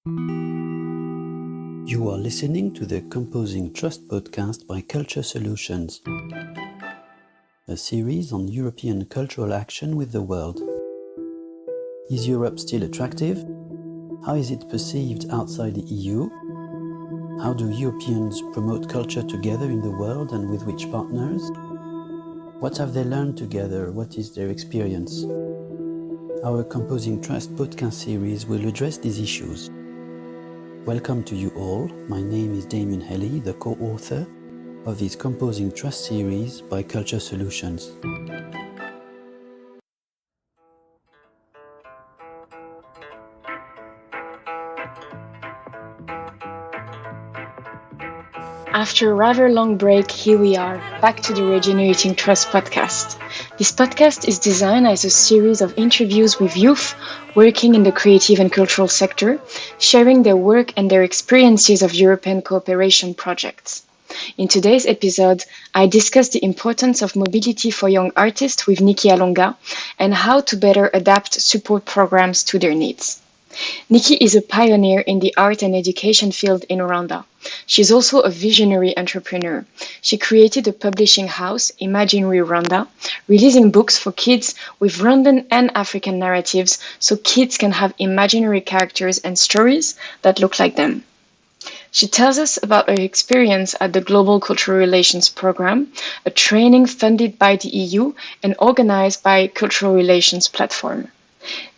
You are listening to the Composing Trust podcast by Culture Solutions, a series on European cultural action with the world. Is Europe still attractive? How is it perceived outside the EU? How do Europeans promote culture together in the world and with which partners? What have they learned together? What is their experience? Our Composing Trust podcast series will address these issues. Welcome to you all. My name is Damien Helly, the co-author of this Composing Trust series by Culture Solutions. After a rather long break, here we are, back to the Regenerating Trust podcast. This podcast is designed as a series of interviews with youth working in the creative and cultural sector, sharing their work and their experiences of European cooperation projects. In today's episode, I discuss the importance of mobility for young artists with Nicky Alonga and how to better adapt support programs to their needs. Nicky is a pioneer in the art and education field in Rwanda. She's also a visionary entrepreneur. She created a publishing house, We Rwanda, releasing books for kids with Rwandan and African narratives so kids can have imaginary characters and stories that look like them. She tells us about her experience at the Global Cultural Relations Program, a training funded by the EU and organized by Cultural Relations Platform.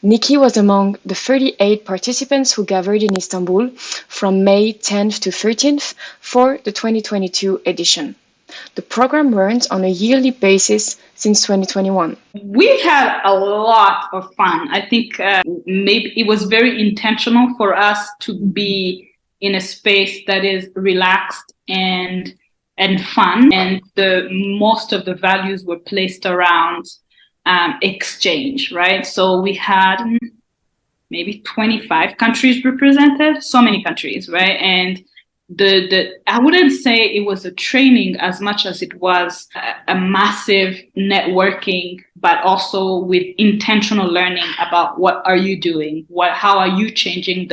Nicky was among the 38 participants who gathered in Istanbul from May 10th to 13th for the 2022 edition. The program runs on a yearly basis since 2021. We've had a lot of fun. I think maybe it was very intentional for us to be in a space that is relaxed and fun, and most of the values were placed around exchange, right? So we had maybe 25 countries represented, so many countries, right? And I wouldn't say it was a training as much as it was a massive networking, but also with intentional learning about what are you doing, how are you changing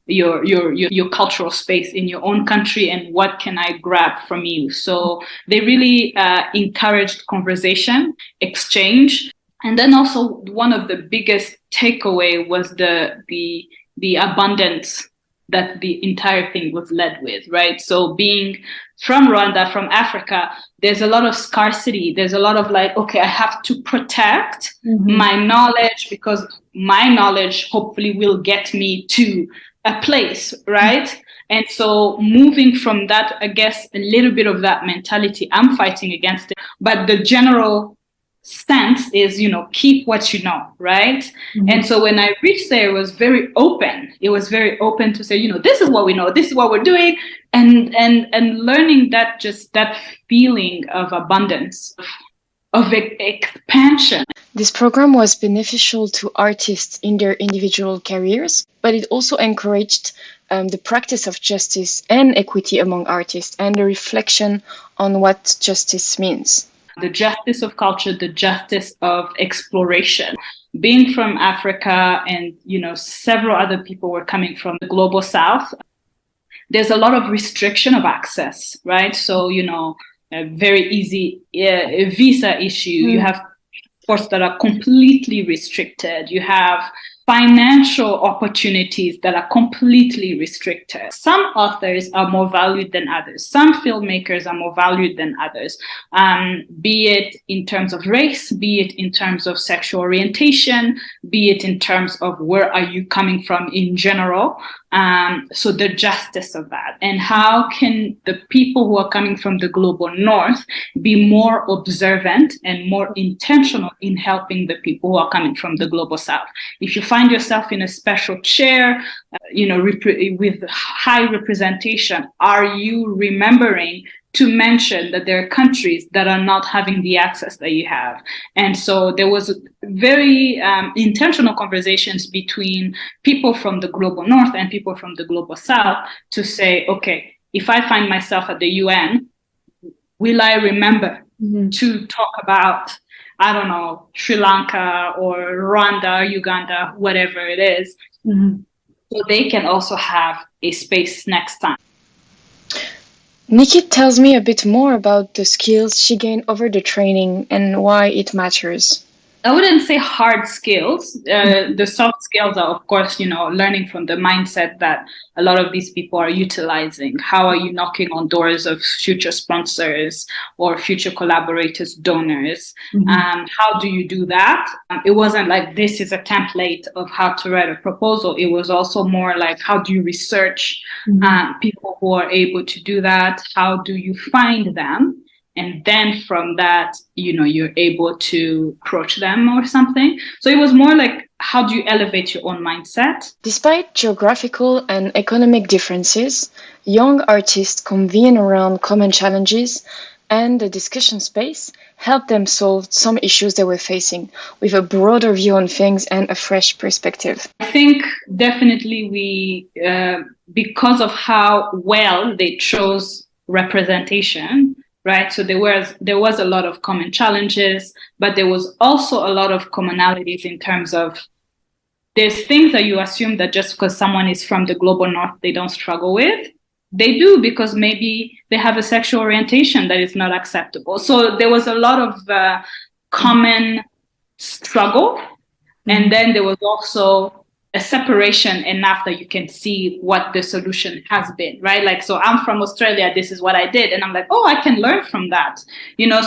your cultural space in your own country, and what can I grab from you? So they really encouraged conversation, exchange, and then also one of the biggest takeaway was the abundance that the entire thing was led with, right? So being from Rwanda, from Africa, there's a lot of scarcity. There's a lot of like, okay, I have to protect my knowledge because my knowledge hopefully will get me to a place, right? And so moving from that, I guess a little bit of that mentality, I'm fighting against it. But the general stance is, keep what you know, right? Mm-hmm. And so when I reached there, it was very open. It was very open to say, this is what we know, this is what we're doing, and learning that feeling of abundance, of expansion. This program was beneficial to artists in their individual careers, but it also encouraged the practice of justice and equity among artists and the reflection on what justice means. The justice of culture, the justice of exploration. Being from Africa and, several other people were coming from the global south, there's a lot of restriction of access, right? So, a very easy visa issue. You have sports that are completely restricted. You have financial opportunities that are completely restricted. Some authors are more valued than others. Some filmmakers are more valued than others, be it in terms of race, be it in terms of sexual orientation, be it in terms of where are you coming from in general. So the justice of that, and how can the people who are coming from the global north be more observant and more intentional in helping the people who are coming from the global south? If you find yourself in a special chair, with high representation, are you remembering to mention that there are countries that are not having the access that you have? And so there was very intentional conversations between people from the global north and people from the global south to say, okay, if I find myself at the UN, will I remember to talk about, I don't know, Sri Lanka or Rwanda, Uganda, whatever it is. so they can also have a space next time. Nicky tells me a bit more about the skills she gained over the training and why it matters. I wouldn't say hard skills. The soft skills are, of course, learning from the mindset that a lot of these people are utilizing. How are you knocking on doors of future sponsors or future collaborators, donors? How do you do that? It wasn't like this is a template of how to write a proposal. It was also more like, how do you research people who are able to do that? How do you find them? And then from that, you're able to approach them or something. So it was more like, how do you elevate your own mindset? Despite geographical and economic differences, young artists convene around common challenges, and the discussion space helped them solve some issues they were facing with a broader view on things and a fresh perspective. I think definitely we, because of how well they chose representation, right? So there was a lot of common challenges, but there was also a lot of commonalities in terms of there's things that you assume that just because someone is from the global north, they don't struggle with. They do, because maybe they have a sexual orientation that is not acceptable. So there was a lot of common struggle. And then there was also a separation enough that you can see what the solution has been, right? Like, so I'm from Australia, this is what I did. And I'm like, oh, I can learn from that,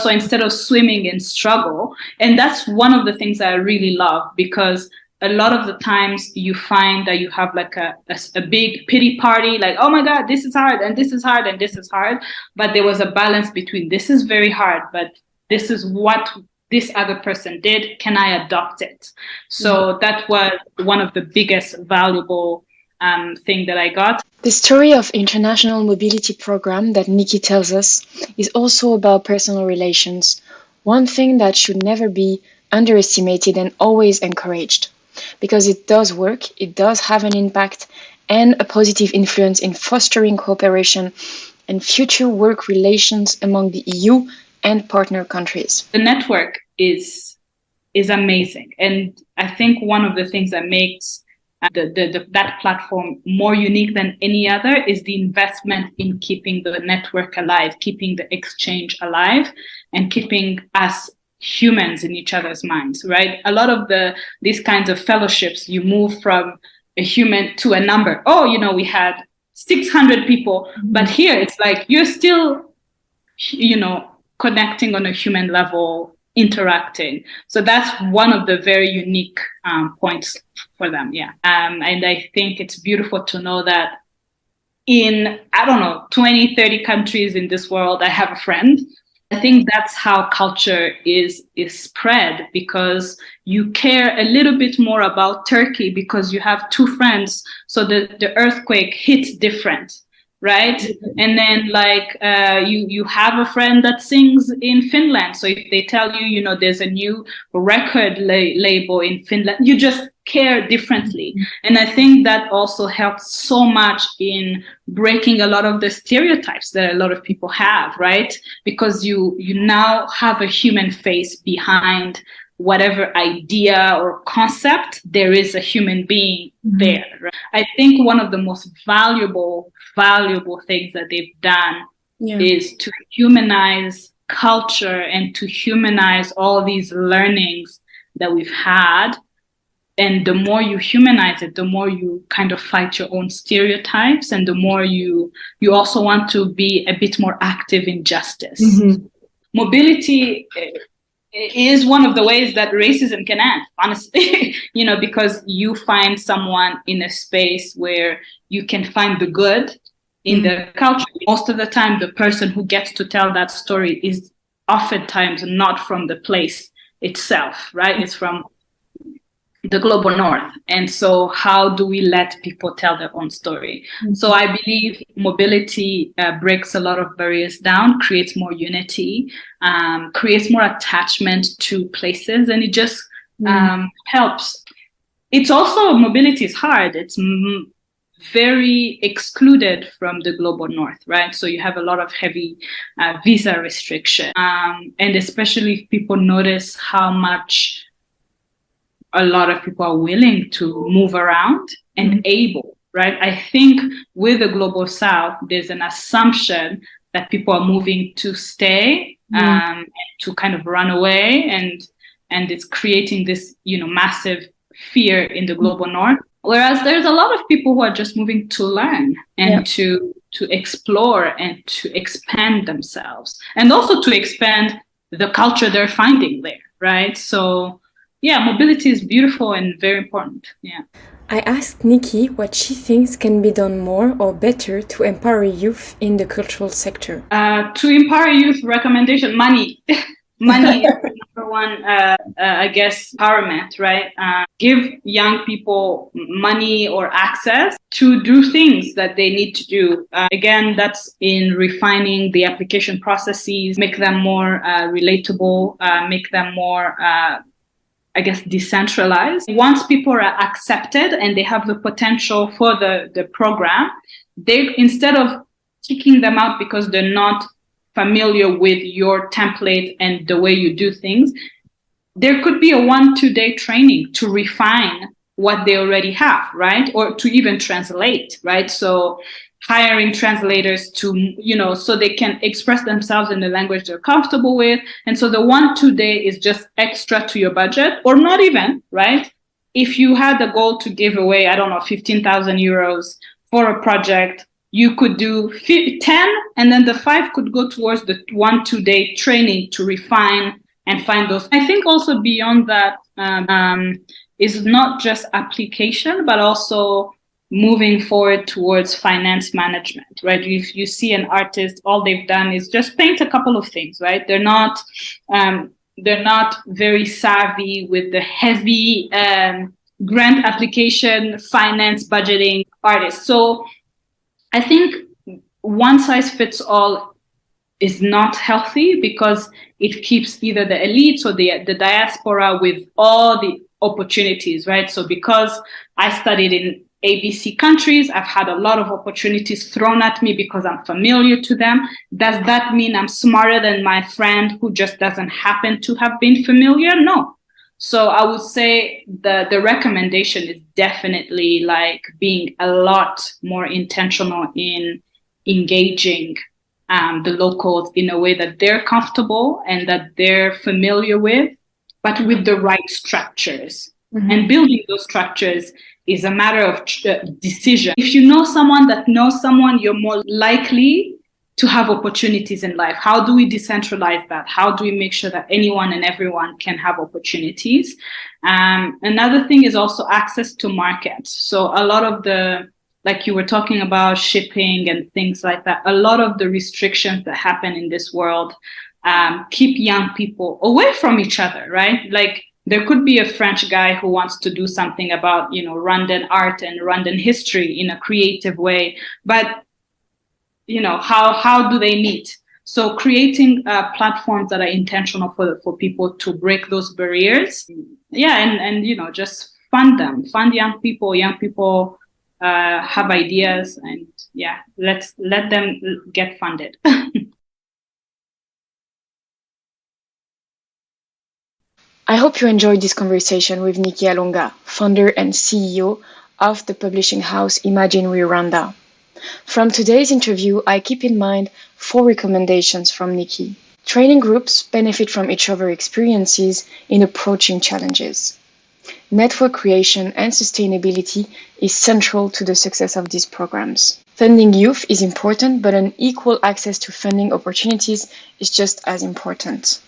so instead of swimming in struggle. And that's one of the things that I really love, because a lot of the times you find that you have like a big pity party, like, oh my God, this is hard, and this is hard, and this is hard. But there was a balance between this is very hard, but this is what this other person did, can I adopt it? So that was one of the biggest valuable thing that I got. The story of international mobility program that Nicky tells us is also about personal relations, one thing that should never be underestimated and always encouraged, because it does work, it does have an impact and a positive influence in fostering cooperation and future work relations among the EU and partner countries. The network is amazing. And I think one of the things that makes that platform more unique than any other is the investment in keeping the network alive, keeping the exchange alive, and keeping us humans in each other's minds, right? A lot of these kinds of fellowships, you move from a human to a number. Oh, we had 600 people, but here it's like you're still, connecting on a human level, interacting. So that's one of the very unique points for them. Yeah. And I think it's beautiful to know that in, 20, 30 countries in this world, I have a friend. I think that's how culture is spread, because you care a little bit more about Turkey because you have two friends. So the earthquake hits different. Right. And then you have a friend that sings in Finland. So if they tell you, there's a new record label in Finland, you just care differently. And I think that also helps so much in breaking a lot of the stereotypes that a lot of people have, right? Because you now have a human face behind whatever idea or concept. There is a human being there. Right? I think one of the most valuable things that they've done is to humanize culture and to humanize all these learnings that we've had. And the more you humanize it, the more you kind of fight your own stereotypes, and the more you also want to be a bit more active in justice. Mobility is one of the ways that racism can end, honestly, because you find someone in a space where you can find the good in the culture. Most of the time, the person who gets to tell that story is oftentimes not from the place itself, right? It's from the global north. And so how do we let people tell their own story? So I believe mobility breaks a lot of barriers down, creates more unity, creates more attachment to places, and it just helps. It's also, mobility is hard. It's very excluded from the global north, right? So you have a lot of heavy visa restriction. And especially if people notice how much a lot of people are willing to move around and able, right? I think with the Global South, there's an assumption that people are moving to stay, to kind of run away, and it's creating this, massive fear in the Global North. Whereas there's a lot of people who are just moving to learn and to explore and to expand themselves, and also to expand the culture they're finding there, right? So yeah, mobility is beautiful and very important. Yeah. I asked Nicky what she thinks can be done more or better to empower youth in the cultural sector. To empower youth, recommendation, money. Money is the number one, I guess, empowerment, right? Give young people money or access to do things that they need to do. Again, that's in refining the application processes, make them more relatable, make them more decentralized. Once people are accepted and they have the potential for the program, they, instead of kicking them out because they're not familiar with your template and the way you do things, there could be a 1-2 day training to refine what they already have, right? Or to even translate, right? So hiring translators to, so they can express themselves in the language they're comfortable with. And so the 1-2 day is just extra to your budget, or not even, right? If you had the goal to give away, 15,000 euros for a project, you could do 10, and then the 5 could go towards the 1-2 day training to refine and find those. I think also beyond that is not just application, but also moving forward towards finance management, right? If you see an artist, all they've done is just paint a couple of things, right? They're not very savvy with the heavy grant application, finance, budgeting artists. So I think one size fits all is not healthy, because it keeps either the elites or the diaspora with all the opportunities, right? So because I studied in ABC countries, I've had a lot of opportunities thrown at me because I'm familiar to them. Does that mean I'm smarter than my friend who just doesn't happen to have been familiar? No. So I would say the recommendation is definitely like being a lot more intentional in engaging the locals in a way that they're comfortable and that they're familiar with, but with the right structures. And building those structures is a matter of decision. If you know someone that knows someone, you're more likely to have opportunities in life. How do we decentralize that? How do we make sure that anyone and everyone can have opportunities? Another thing is also access to markets. So a lot of like you were talking about shipping and things like that, a lot of the restrictions that happen in this world keep young people away from each other, right? Like there could be a French guy who wants to do something about, Rwandan art and Rwandan history in a creative way, but how do they meet? So creating platforms that are intentional for people to break those barriers. Yeah. And just fund young people. Young people have ideas, and yeah, let them get funded. I hope you enjoyed this conversation with Nicky Alonga, founder and CEO of the publishing house Imagine We Rwanda. From today's interview, I keep in mind 4 recommendations from Nicky. Training groups benefit from each other's experiences in approaching challenges. Network creation and sustainability is central to the success of these programs. Funding youth is important, but an equal access to funding opportunities is just as important.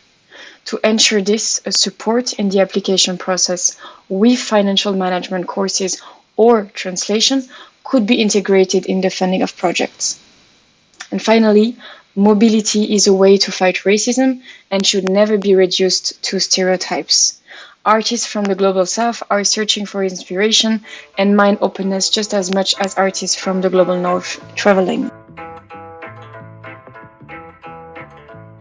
To ensure this, a support in the application process with financial management courses or translation could be integrated in the funding of projects. And finally, mobility is a way to fight racism and should never be reduced to stereotypes. Artists from the Global South are searching for inspiration and mind openness just as much as artists from the Global North traveling.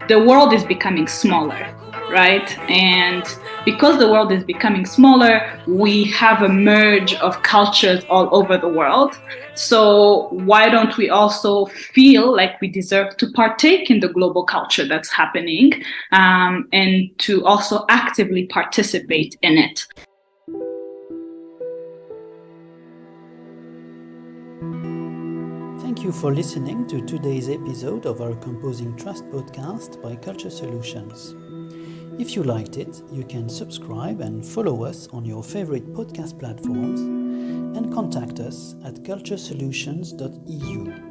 The world is becoming smaller, right? And because the world is becoming smaller, we have a merge of cultures all over the world. So why don't we also feel like we deserve to partake in the global culture that's happening, and to also actively participate in it? Thank you for listening to today's episode of our Composing Trust podcast by Culture Solutions. If you liked it, you can subscribe and follow us on your favorite podcast platforms and contact us at culturesolutions.eu.